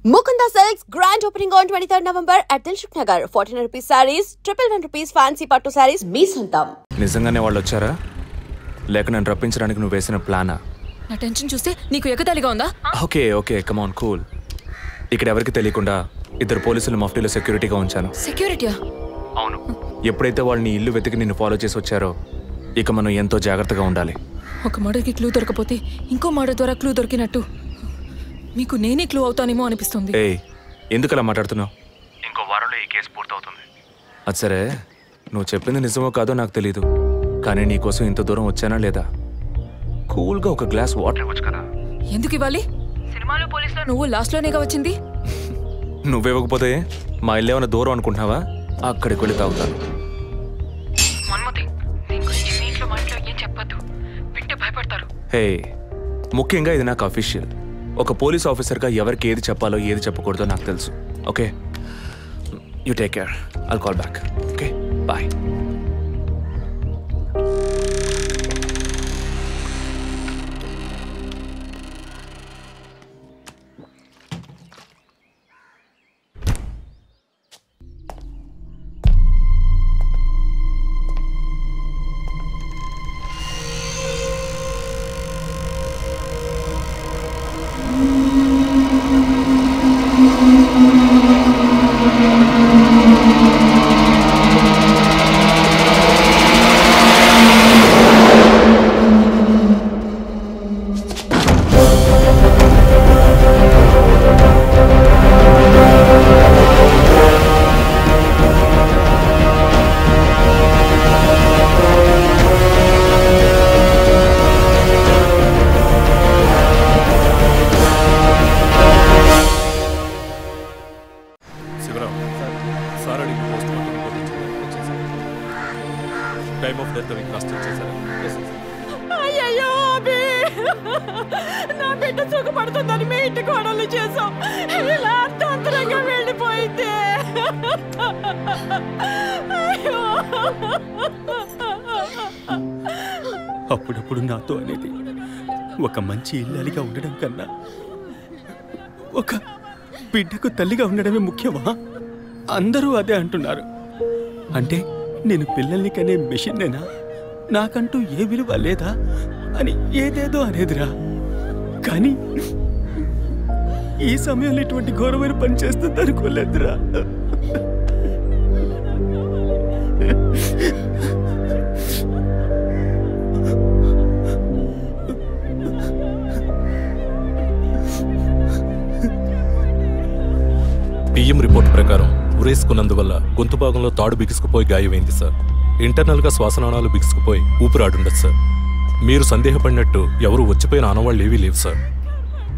Mukunda Silks grand opening on 23rd November at Dilshuk Nagar. 1400 rupees sarees, 111 rupees fancy pattu sarees. మీ సొంతం. నిజంగానే వాళ్ళు వచ్చారా? లేక నన్ను రప్పించడానికి నువ్వు వేసిన ప్లానా? నా టెన్షన్ చూస్తే నీకు ఎగతాళిగా ఉందా? Okay come on cool. ఇక్కడ ఎవరికి తెలియకుండా ఇద్దరు పోలీసులు మఫ్టీలో సెక్యూరిటీగా ఉంచాను. సెక్యూరిటీయా? అవును. ఎప్పుడైతే వాళ్ళని ఇల్లు వెతికి నిన్ను ఫాలో చేసి వచ్చారో ఇక మనం ఎంతో జాగ్రత్తగా ఉండాలి. ఒక మర్డర్కి క్లూ దొరకపోతే ఇంకో మర్డర్ ద్వారా క్లూ దొరికినట్టు మీకు నేనే క్లూ అవుతానేమో అనిపిస్తుంది. ఎందుకు అలా మాట్లాడుతున్నావు? ఇంకో వారంలో ఈ కేసు పూర్తవుతుంది. అది సరే, నువ్వు చెప్పింది నిజమో కాదో నాకు తెలీదు, కానీ నీకోసం ఇంత దూరం వచ్చానా లేదా? కూల్గా ఒక గ్లాస్ వాటర్ ఇవ్వచ్చు కదా. ఎందుకు ఇవ్వాలి? సినిమాలో పోలీసులో నువ్వు లాస్ట్లోనేగా వచ్చింది. నువ్వేవ్వకపోతే మా ఇల్లు ఏమైనా దూరం అనుకుంటున్నావా? అక్కడికి వెళ్ళి తాగుతాను. హే, ముఖ్యంగా ఇది నాకు అఫీషియల్. ఒక పోలీస్ ఆఫీసర్గా ఎవరికి ఏది చెప్పాలో ఏది చెప్పకూడదో నాకు తెలుసు. Okay, you take care. I'll call back. Okay, bye. నా బిడ్డ సుఖపడుతుందని మీ ఇంటి కోడలు చేసాం. ఇలా అర్థంతరంగా వెళ్ళిపోయింది. అప్పుడప్పుడు నాతో అనేది ఒక మంచి ఇల్లాలిగా ఉండడం కన్నా ఒక బిడ్డకు తల్లిగా ఉండడమే ముఖ్యమా? అందరూ అదే అంటున్నారు. అంటే నేను పిల్లల్ని కనే మెషిన్నేనా? నాకంటూ ఏ విలువ లేదా అని ఏదేదో అనేదిరా. కానీ ఈ సమయంలో ఇటువంటి ఘోరమైన పని చేస్తుంది అనుకోలేదురా. పిఎం రిపోర్ట్ ప్రకారం ఉరేసుకున్నందువల్ల గొంతు భాగంలో తాడు బిగుసుకుపోయి గాయమైంది సార్. ఇంటర్నల్గా శ్వాసనాళాలు బిగుసుకుపోయి ఊపిరాడుండదు సార్. మీరు సందేహపడినట్టు ఎవరు వచ్చిపోయిన ఆనవాళ్ళు ఏవీ లేవు సార్.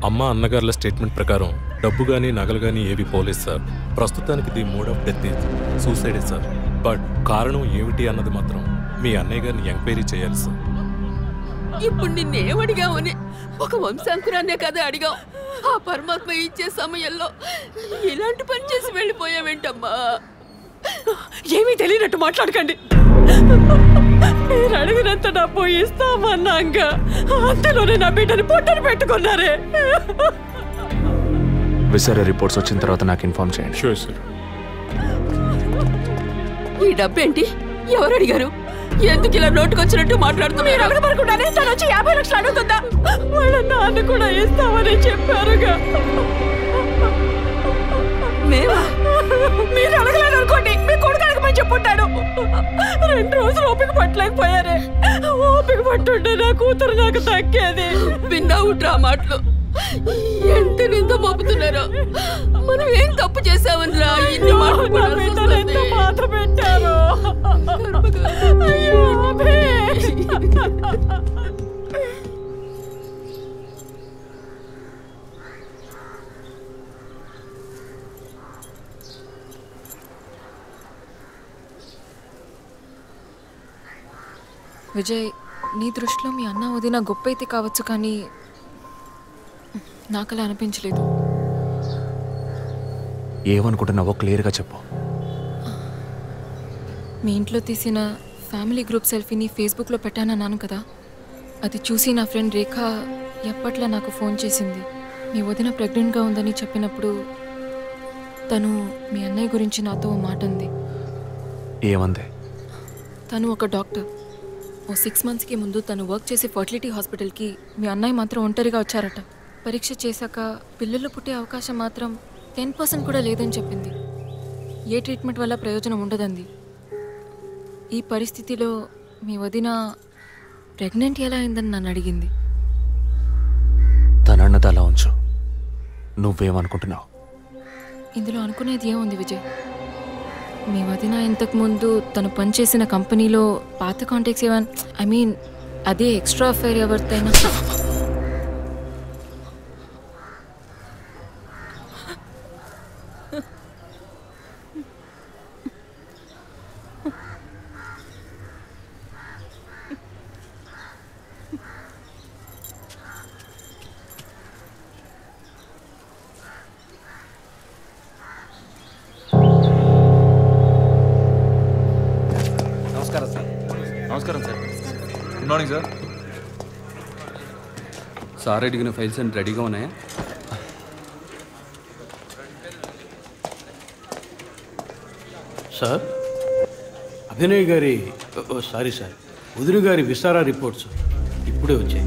అమ్మ అన్నగారుల స్టేట్మెంట్ ప్రకారం డబ్బు కానీ నగలు కానీ ఏవి పోలేదు సార్. ప్రస్తుతానికి the mode of death is సూసైడే సార్. బట్ కారణం ఏమిటి అన్నది మాత్రం మీ అన్నయ్య గారిని ఎంక్వైరీ చేయాలి సార్. ఇప్పుడు నిన్నేమడిగావని ఒక వంశాంకురాన్నే కదా అడిగావు. ఆ పరమాత్మ ఇచ్చే సమయంలో ఇలాంటి పని చేసి వెళ్ళిపోయావేంటమ్మా? ఏమీ తెలియనట్టు మాట్లాడకండి. మీరు అడిగినంత డబ్బు ఇస్తామన్నాక అంతలోనే నా బిడ్డని పొట్టను పెట్టుకున్నారే. విసారా రిపోర్ట్స్ వచ్చిన తర్వాత నాకు ఇన్ఫార్మ్ చేయండి. Sure sir. ఈ డబ్బేంటి? ఎవరు అడిగారు? ఎందుకు ఇలా నోటుకొచ్చినట్టు మాట్లాడుతున్నారు? మీరు అడగబడుకుండానే తను వచ్చి 50 లక్షలు అడుగుతుందా? వాళ్ళ నాన్న కూడా ఇస్తామని చెప్పారుగా. మీరు అడగలేదు అనుకోండి, మీ కొడుకు అడగమని చెప్పుంటాడు. 2 రోజులు ఓపిక పట్టలేకపోయారే. ఓపిక పట్టుంటే నా కూతురు నాకు దక్కేది. విన్నావుట్రా మాటలు ఎంత నింద మోపుతున్నారో. మనం ఏం తప్పు చేసామనిరా ఇన్ని మాటలు ఎంత బాధ పెట్టారు. విజయ్, నీ దృష్టిలో మీ అన్న వదిన గొప్ప అయితే కావచ్చు, కానీ నాకు అలా అనిపించలేదు. ఏమనుకుంటున్నావో క్లియర్గా చెప్పు. మీ ఇంట్లో తీసిన ఫ్యామిలీ గ్రూప్ సెల్ఫీని ఫేస్బుక్లో పెట్టానన్నాను కదా, అది చూసి నా ఫ్రెండ్ రేఖ ఎప్పట్లా నాకు ఫోన్ చేసింది. మీ వదిన ప్రెగ్నెంట్గా ఉందని చెప్పినప్పుడు తను మీ అన్నయ్య గురించి నాతో ఓ మాట అంది. ఏమంది? తను ఒక డాక్టర్. ఓ 6 monthsకి ముందు తను వర్క్ చేసే ఫర్టిలిటీ హాస్పిటల్కి మీ అన్నయ్య మాత్రం ఒంటరిగా వచ్చారట. పరీక్ష చేశాక పిల్లలు పుట్టే అవకాశం మాత్రం 10% కూడా లేదని చెప్పింది. ఏ ట్రీట్మెంట్ వల్ల ప్రయోజనం ఉండదండి. ఈ పరిస్థితిలో మీ వదిన ప్రెగ్నెంట్ ఎలా అయిందని నన్ను అడిగింది. తనన్నది అలా ఉంచు. నువ్వేమనుకుంటున్నావు? ఇందులో అనుకునేది ఏముంది విజయ్? మీ వదిన ఇంతకుముందు తను పనిచేసిన కంపెనీలో పాత కాంటాక్ట్స్ ఏమైనా అదే ఎక్స్ట్రా అఫైర్ ఎవరితైనా నమస్కారం sir. Good morning sir. Sir అడిగిన ఫైల్స్ అన్ని రెడీగా ఉన్నాయా? సార్, అభినయ్ గారి సారీ సార్, వదిన గారి విసారా రిపోర్ట్స్ ఇప్పుడే వచ్చాయి.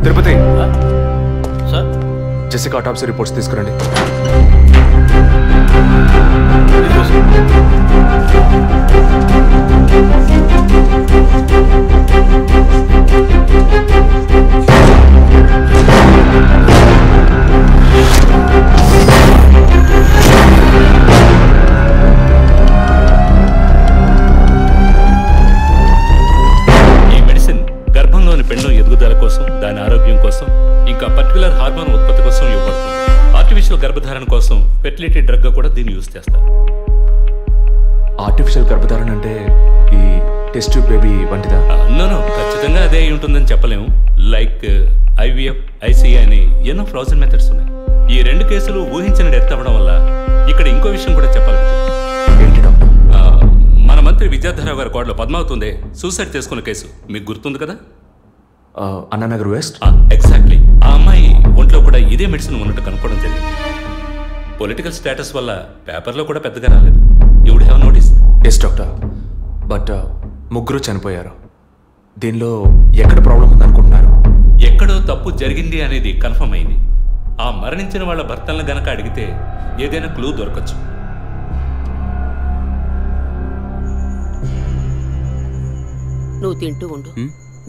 తిరుపతి సార్, జెసికా ఆటాప్సీ రిపోర్ట్స్ తీసుకురండి. ఈ మెడిసిన్ గర్భంలోని పిండం ఎదుగుదల కోసం, దాని ఆరోగ్యం కోసం, ఇంకా పర్టికులర్ హార్మోన్ ఉత్పత్తి కోసం ఇవ్వబడుతుంది. ఆర్టిఫిషియల్ గర్భధారణ కోసం ఫెర్టిలిటీ డ్రగ్ గా కూడా దీన్ని యూజ్ చేస్తారు. ఆర్టిఫిషియల్ గర్భధారణ అంటే ఈ టెస్ట్ ట్యూబ్ బేబీ వంటిదా? నో, ఖచ్చితంగా అదే అయి ఉంటుందని చెప్పలేము. లైక్ ఐవీఎఫ్, ఐసీఐ అని ఎన్నో ఫ్రోజన్ మెథడ్స్ ఉన్నాయి. ఈ 2 కేసులు ఊహించిన డెత్ అవ్వడం వల్ల ఇక్కడ ఇంకో విషయం కూడా చెప్పాలి. ఏంటి డాక్టర్? మన మంత్రి విద్యాధరరావు గారి కోడలో పద్మావతి సూసైడ్ చేసుకున్న కేసు మీకు గుర్తుంది కదా? అన్నానగర్ వెస్ట్. ఎగ్జాక్ట్లీ. ఆ అమ్మాయి ఒంట్లో కూడా ఇదే మెడిసిన్ ఉన్నట్టు కనుక్కోవడం జరిగింది. పొలిటికల్ స్టేటస్ వల్ల పేపర్లో కూడా పెద్దగా రాలేదు. You would have notice. Yes doctor, but ముగ్గురు చనిపోయారు. దీనిలో ఎక్కడ ప్రాబ్లం ఉందనుకుంటున్నారు? ఎక్కడో తప్పు జరిగింది అనేది కన్ఫర్మ్ అయింది. ఆ మరణించిన వాళ్ళ భర్తలను గనక అడిగితే ఏదైనా క్లూ దొరకచ్చు. నువ్వు తింటూ ఉండు,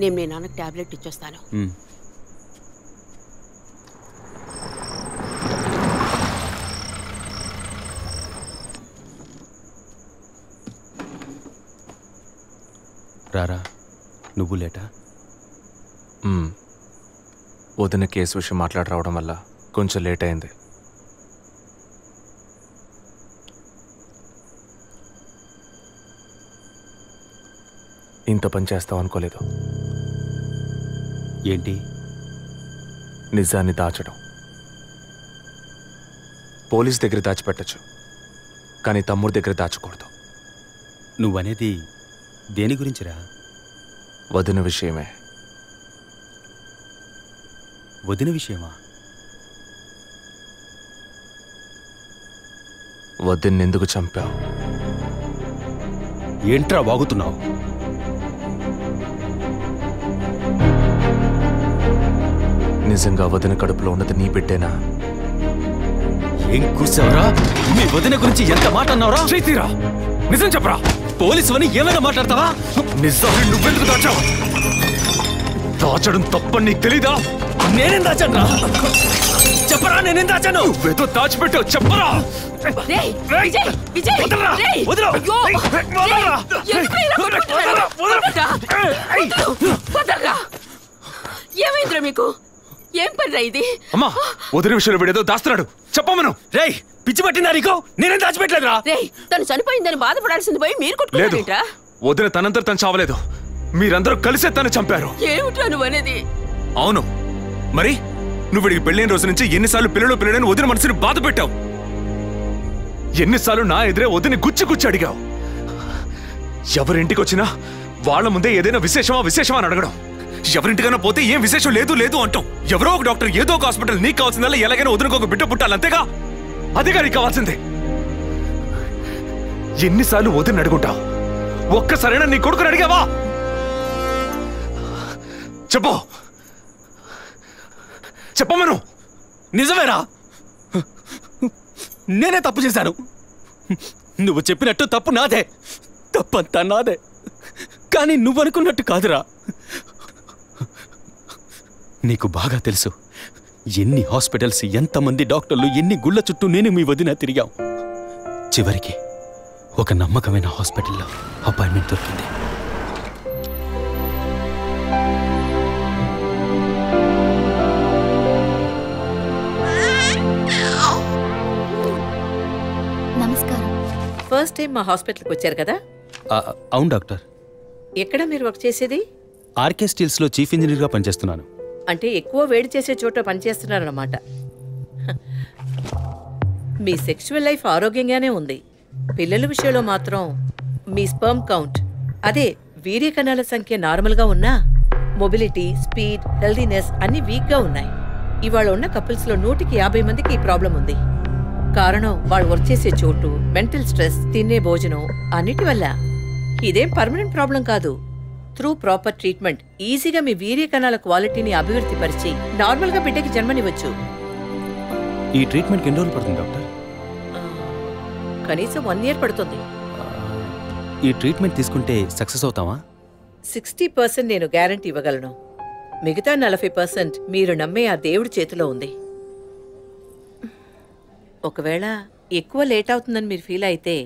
నేను మీ నాన్నకు టాబ్లెట్ ఇచ్చేస్తాను. రారా, నువ్వు లేటా? వదిన కేసు విషయం మాట్లాడి రావడం వల్ల కొంచెం లేట్ అయింది. ఇంత పని చేస్తావు అనుకోలేదు. ఏంటి? నిజాన్ని దాచడం. పోలీస్ దగ్గర దాచిపెట్టచ్చు, కానీ తమ్ముడి దగ్గర దాచకూడదు. నువ్వనేది దేని గురించిరా? వదిన విషయమే. వదిన విషయమా? వదిన్ని ఎందుకు చంపావు? ఏంట్రా వాగుతున్నావు? నిజంగా వదిన కడుపులో ఉన్నది నీ బిడ్డేనా? ఏం కూర్చావరా? మీ వదిన గురించి ఎంత మాట అన్నావురా? చేతిరా, నిజం చెప్పరా. పోలీసు అని ఏమైనా మాట్లాడతావా? నిజాన్ని నువ్వెందుకు దాచావు? దాచడం తప్పని నీకు తెలీదా? నేనేం దాచాను? చెప్పరా, నేనేం దాచాను? నువ్వేదో దాచిపెట్టావు, చెప్పరా. రేయ్, విజయ్, విజయ్, వదలరా, రేయ్. వదలరా. అయ్యో, వదలరా. ఎందుకు ఇలా కొట్టుకుంటున్నారు? వదలరా. వదలరా. ఏమైందిరా మీకు? ఏం పనిరా ఇది? అమ్మా, వదిన విషయంలో వీడేదో దాస్తున్నాడు, చెప్పమను. రేయ్, పిచ్చి పట్టిందా నీకు? నేనేం దాచిపెట్టలేదురా. రేయ్, తను చనిపోయిందని బాధపడాల్సింది పోయి మీరు లేదు, కొట్టుకుంటారేంట్రా? వదిన తనంతట తను చావలేదు, మీరందరూ కలిసే తను చంపారు. ఏమిట్రా నువ్వు అనేది? అవును, మరి నువ్వు వీడికి పెళ్ళైన రోజు నుంచి ఎన్నిసార్లు పిల్లలని వదిన మనసుని బాధ పెట్టావు? ఎన్నిసార్లు నా ఎదురే వదిని గుచ్చి అడిగావు? ఎవరింటికి వచ్చినా వాళ్ళ ముందే ఏదైనా విశేషమా అని అడగడం. ఎవరింటికైనా పోతే ఏం విశేషం లేదు అంటాం. ఎవరో ఒక డాక్టర్ ఏదో ఒక హాస్పిటల్, నీకు కావాల్సిందల్లా ఎలాగైనా వదినకు ఒక బిడ్డ పుట్టాలి, అంతేగా? అదేగా నీకు కావాల్సిందే. ఎన్నిసార్లు వదిన అడుగుంటావు? ఒక్కసారైనా నీ కొడుకుని అడిగావా? చెప్పమను. నిజమేరా, నేనే తప్పు చేశాను. నువ్వు చెప్పినట్టు తప్పు నాదే, తప్పంతా నాదే. కానీ నువ్వు అనుకున్నట్టు కాదురా. నీకు బాగా తెలుసు ఎన్ని హాస్పిటల్స్, ఎంతమంది డాక్టర్లు, ఎన్ని గుళ్ళ చుట్టూ నేను మీ వదిన తిరిగాం. చివరికి ఒక నమ్మకమైన హాస్పిటల్లో అపాయింట్మెంట్ దొరికింది. నమస్కారం. ఫస్ట్ టైం మా హాస్పిటల్కి వచ్చారు కదా? అవును డాక్టర్. ఎక్కడ మీరు వర్క్ చేసేది? ఆర్కే స్టీల్స్లో చీఫ్ ఇంజనీర్గా పనిచేస్తున్నాను. అంటే ఎక్కువ వేడి చేసే చోట పనిచేస్తున్నారన్నమాట. మీ సెక్షువల్ లైఫ్ ఆరోగ్యంగానే ఉంది. పిల్లల విషయంలో మాత్రం మీ స్పర్మ్ కౌంట్, అదే వీర్య కణాల సంఖ్య నార్మల్గా ఉన్నా మొబిలిటీ, స్పీడ్, హెల్దీనెస్ అన్ని వీక్గా ఉన్నాయి. ఇవాళ ఉన్న కపుల్స్లో 150 మందికి ఈ ప్రాబ్లం ఉంది. కారణం వాళ్ళు వర్క్ చేసే చోటు, మెంటల్ స్ట్రెస్, తినే భోజనం అన్నిటి వల్ల. ఇదేం పర్మనెంట్ ప్రాబ్లం కాదు. త్రూ ప్రాపర్ ట్రీట్మెంట్ ఈజీగా మీ వీర్య కణాల క్వాలిటీని అభివృద్ధి పరిచి నార్మల్గా బిడ్డకి జన్మనివ్వచ్చు. ఈ ట్రీట్మెంట్కి ఎన్ని రోజులు పడుతుంది డాక్టర్? కనీసం 1 year పడుతుంది. ఈ ట్రీట్మెంట్ తీసుకుంటే సక్సెస్ అవుతావా? 60% నేను గ్యారంటీ ఇవ్వగలను. మిగతా 40% మీరు నమ్మే ఆ దేవుడి చేతిలో ఉంది. ఒకవేళ ఎక్కువ లేట్ అవుతుందని మీరు ఫీల్ అయితే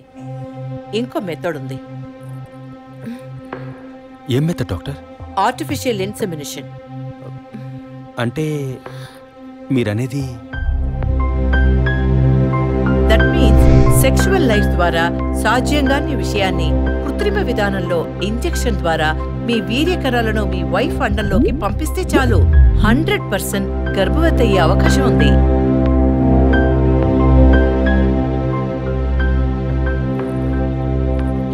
ఇంకో మెథడ్ ఉంది. ఏం మెథడ్ డాక్టర్? Artificial insemination. అంటే మీరనేది? దట్ మీన్స్ సెక్షువల్ లైఫ్ ద్వారా సాధ్యంగాని విషయాన్ని కృత్రిమ విధానంలో ఇంజెక్షన్ ద్వారా మీ వీర్యకణాలను మీ వైఫ్ అండంలోకి పంపిస్తే చాలు 100% గర్భవతి అయ్యే అవకాశం ఉంది.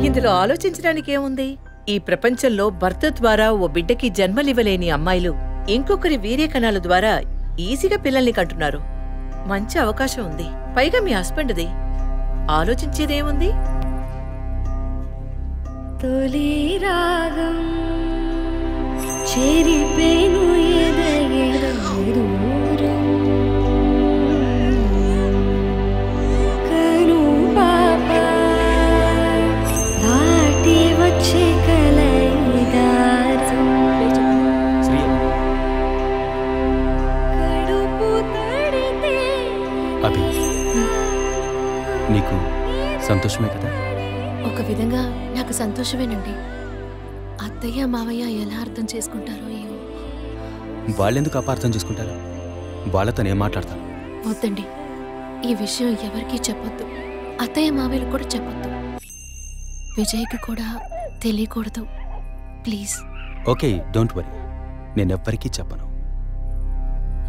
ఇందులో ఆలోచించడానికి ఏముంది? ఈ ప్రపంచంలో భర్త ద్వారా ఓ బిడ్డకి జన్మలివ్వలేని అమ్మాయిలు ఇంకొకరి వీర్యకణాల ద్వారా ఈజీగా పిల్లల్ని కంటున్నారు. మంచి అవకాశం ఉంది. పైగా మీ హస్బెండ్ది. ఆలోచించేదేముంది? తొలి రాగం చెరిపేను ఎదగెదూరం కను పాప దాటి వచ్చే కలైదారం కడుపు తడితే. అభి, నీకు సంతోషమే కదా? ఒక విధంగా నాకు సంతోషమేనండి. అత్తయ్య మావయ్య ఎలా అర్థం చేసుకుంటారో ఏమో. వాళ్ళెందుకు అపార్థం చేసుకుంటారు? వాళ్ళతో నేను మాట్లాడతాను. వద్దండి, ఈ విషయం ఎవరికీ చెప్పొద్దు. అత్తయ్య మావయ్యలు కూడా చెప్పొద్దు. విజయ్కి కూడా తెలియకూడదు, ప్లీజ్. Okay, don't worry. నేనెవ్వరికీ చెప్పను.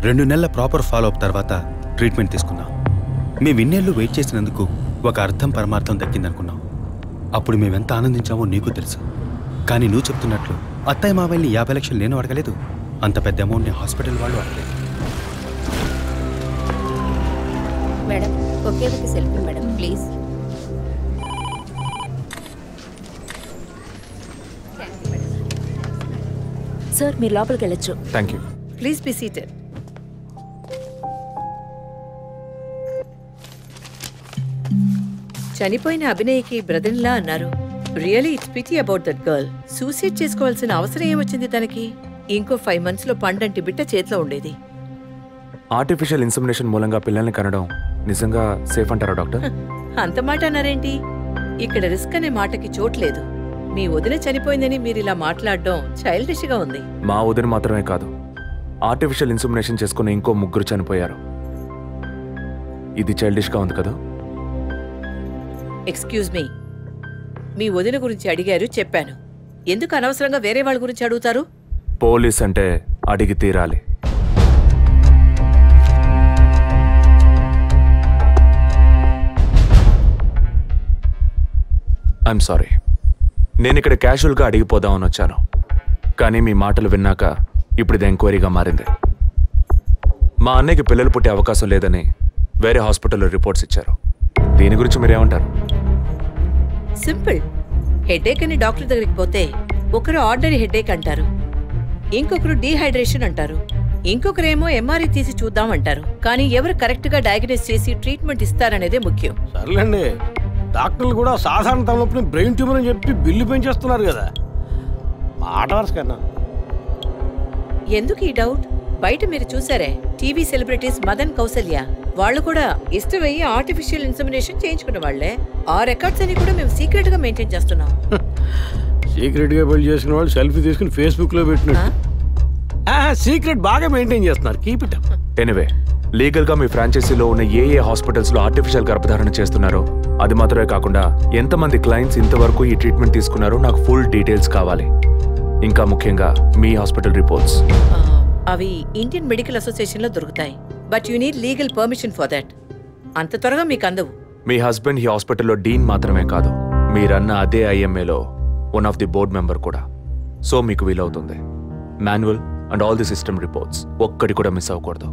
2 నెలల ప్రాపర్ ఫాలో అప్ తర్వాత ట్రీట్మెంట్ తీసుకున్నాం. మేము ఇన్నేళ్ళు వెయిట్ చేసినందుకు ఒక అర్థం పరమార్థం దక్కిందనుకున్నాం. అప్పుడు మేమెంత ఆనందించామో నీకు తెలుసు. కానీ నువ్వు చెప్తున్నట్లు అత్తయ్య మావయ్యని 50 లక్షలు నేను అడగలేదు, అంత పెద్ద అమౌంట్ని హాస్పిటల్ వాళ్ళు అడగలేదు. మేడం, ఒకే ఒక సెల్ఫీ మేడం, ప్లీజ్. సార్, మీరు లోపలికి వెళ్ళొచ్చు. Thank you. Please be seated. చనిపోయిన అభినయకి బ్రదర్లా అన్నారు. Really it's pity about that girl. Suicide చేసుకోవాల్సిన అవసరం ఏమొచ్చింది తనకి? ఇంకో 5 monthsలో పండంటి బిడ్డ చేతిలో ఉండేది. ఆర్టిఫిషియల్ ఇన్సెమినేషన్ మూలంగా పిల్లల్ని కనడం నిజంగా సేఫ్ అంటారా డాక్టర్? అంత మాట అన్నారేంటి? ఇక్కడ రిస్క్ అనే మాటకి చోట్లేదు. మీ వదిన చనిపోయిందని మీరు ఇలా మాట్లాడడం చైల్డిష్గా ఉంది. మా వదిన మాత్రమే కాదు, ఆర్టిఫిషియల్ ఇన్సెమినేషన్ చేసుకున్న ఇంకో 3 చనిపోయారు. ఇది చైల్డిష్గా ఉంది కదా? ఎక్స్క్యూజ్ మీ, మీ వదిన గురించి అడిగారు, చెప్పాను. ఎందుకు అనవసరంగా వేరే వాళ్ళ గురించి అడుగుతారు? పోలీస్ అంటే అడిగి తీరాలి. ఐఎమ్ సారీ, నేను ఇక్కడ క్యాజువల్గా అడిగిపోదామని వచ్చాను. కానీ మీ మాటలు విన్నాక ఇప్పుడు ఇది ఎంక్వైరీగా మారింది. మా అన్నయ్యకి పిల్లలు పుట్టే అవకాశం లేదని వేరే హాస్పిటల్లో రిపోర్ట్స్ ఇచ్చారు. దీని గురించి మీరేమంటారు? సింపుల్. హెడేక్ అని డాక్టర్ దగ్గరికి పోతే ఒకరు ఆర్డినరీ హెడేక్ అంటారు, ఇంకొకరు డీహైడ్రేషన్ అంటారు, ఇంకొకరేమో ఎంఆర్ఐ తీసి చూద్దాం అంటారు. కానీ ఎవరు కరెక్ట్గా డయాగ్నోస్ చేసి ట్రీట్మెంట్ ఇస్తారనేదే ముఖ్యం. సర్లేండి, డాక్టర్లు కూడా సాధారణ తలనొప్పిని బ్రెయిన్ ట్యూమర్ అని చెప్పి బిల్లు పెంచేస్తున్నారు కదా. మాట వరుస కన్నా ఎందుకు ఈ డౌట్? బయట మీరు చూసారే, టీవీ సెలబ్రిటీస్ మదన్ కౌసల్య వాళ్ళు కూడా ఇష్టమయ్యి ఆర్టిఫిషియల్ ఇన్సెమినేషన్ చేయించుకున్న వాళ్లే. ఆ రికార్డ్స్ అని కూడా మేము సీక్రెట్ గా మెయింటైన్ చేస్తున్నాం. సీక్రెట్ గా పెళ్లి చేసుకున్న వాళ్ళు సెల్ఫీ తీసుకుని ఫేస్బుక్ లో పెట్టినట్టు సీక్రెట్ బాగా మెయింటైన్ చేస్తున్నారు. Keep it up. Anyway, legal గా మీ ఫ్రాంచైజీలో ఉన్న ఏ హాస్పిటల్స్ లో ఆర్టిఫిషియల్ గర్భధారణ చేస్తున్నారో, అది మాత్రమే కాకుండా ఎంతమంది క్లయింట్స్ ఇంతవరకు ఈ ట్రీట్మెంట్ తీసుకున్నారో నాకు ఫుల్ డీటెయిల్స్ కావాలి. ఇంకా ముఖ్యంగా మీ హాస్పిటల్ రిపోర్ట్స్. అవి ఇండియన్ మెడికల్ అసోసియేషన్ లో దొరుకుతాయి. But you need legal permission for that. అంత త్వరగా మీకు అందవు. మీ హస్బెండ్ ఈ హాస్పిటల్లో డీన్ మాత్రమే కాదు, మీరన్న అదే ఐఎంఏలో one of the board member కూడా. సో మీకు వీలవుతుంది. Manual and all the system reports ఒక్కటి కూడా మిస్ అవ్వకూడదు.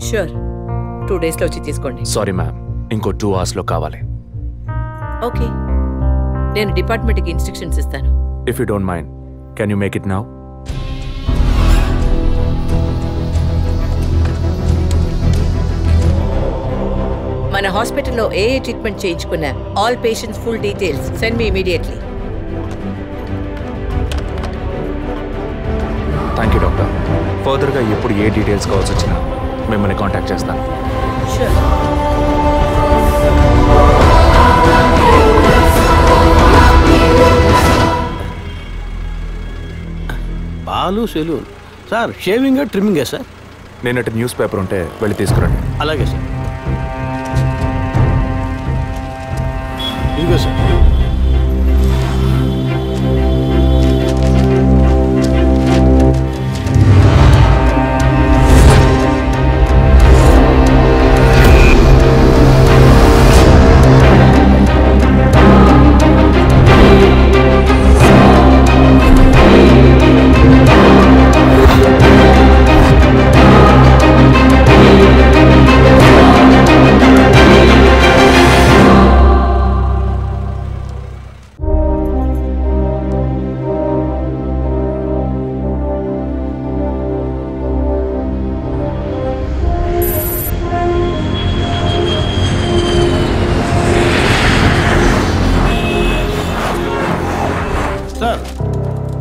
షూర్, 2 days లో వచ్చి తీసుకోండి. సారీ మ్యామ్, ఇంకో 2 hours లో కావాలి. ఓకే, నేను డిపార్ట్మెంట్కి ఇన్స్ట్రక్షన్స్ ఇస్తాను. If you don't mind, can you make it now? మన హాస్పిటల్లో ఏ ట్రీట్మెంట్ చేయించుకున్నా all patients full details send me immediately. Thank you doctor. ఫర్దర్గా ఎప్పుడు ఏ డీటెయిల్స్ కావాల్సి వచ్చినా మిమ్మల్ని కాంటాక్ట్ చేస్తాను. Sure. Balu salon sir. Shaving ట్రిమ్మింగే సార్? నేనటి న్యూస్ పేపర్ ఉంటే వెళ్ళి తీసుకురండి. అలాగే సార్. ఇదిగో సార్.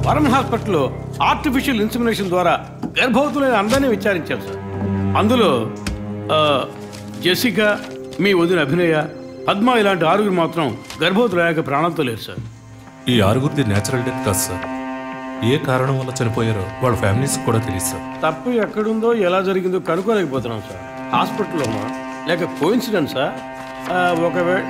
వరం హాస్పిటల్లో ఆర్టిఫిషియల్ ఇన్సెమినేషన్ ద్వారా గర్భవతులైన అందరినీ విచారించాం సార్. అందులో జెసికా, మీ వదిన అభినయ, పద్మ ఇలాంటి 6 మాత్రం గర్భవతులయ్యాక ప్రాణంతో లేరు సార్. ఈ 6 నేచురల్ డెత్ కాదు సార్. ఏ కారణం వల్ల చనిపోయారో వాళ్ళ ఫ్యామిలీస్ కూడా తెలియదు సార్. తప్పు ఎక్కడుందో ఎలా జరిగిందో కనుక్కోలేకపోతున్నాం సార్. హాస్పిటల్లోమా లేక కోఇన్సిడెన్సా? ఒకవేళ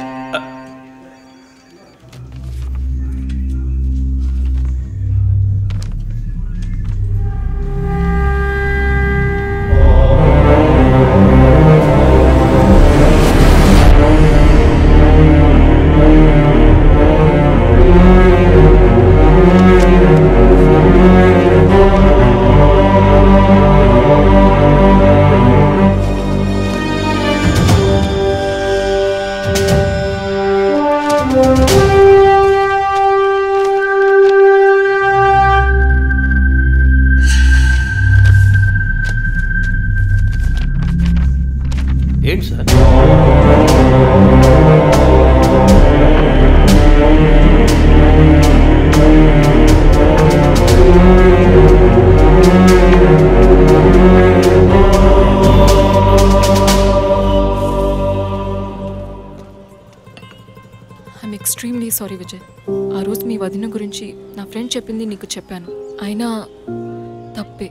సారీ విజయ్. ఆ రోజు మీ వదిన గురించి నా ఫ్రెండ్ చెప్పింది నీకు చెప్పాను. అయినా తప్పే.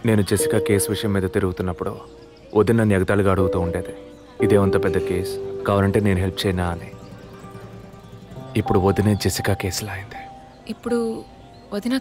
నేను జెసికా కేసు విషయం మీద తిరుగుతున్నప్పుడు వదిన నన్ను ఎగతాళిగా అడుగుతూ ఉండేది, ఇదేమంత పెద్ద కేసు, కావాలంటే నేను హెల్ప్ చేయనా అని. ఇప్పుడు వదినే జెసికా కేసులా అయింది. ఇప్పుడు వదిన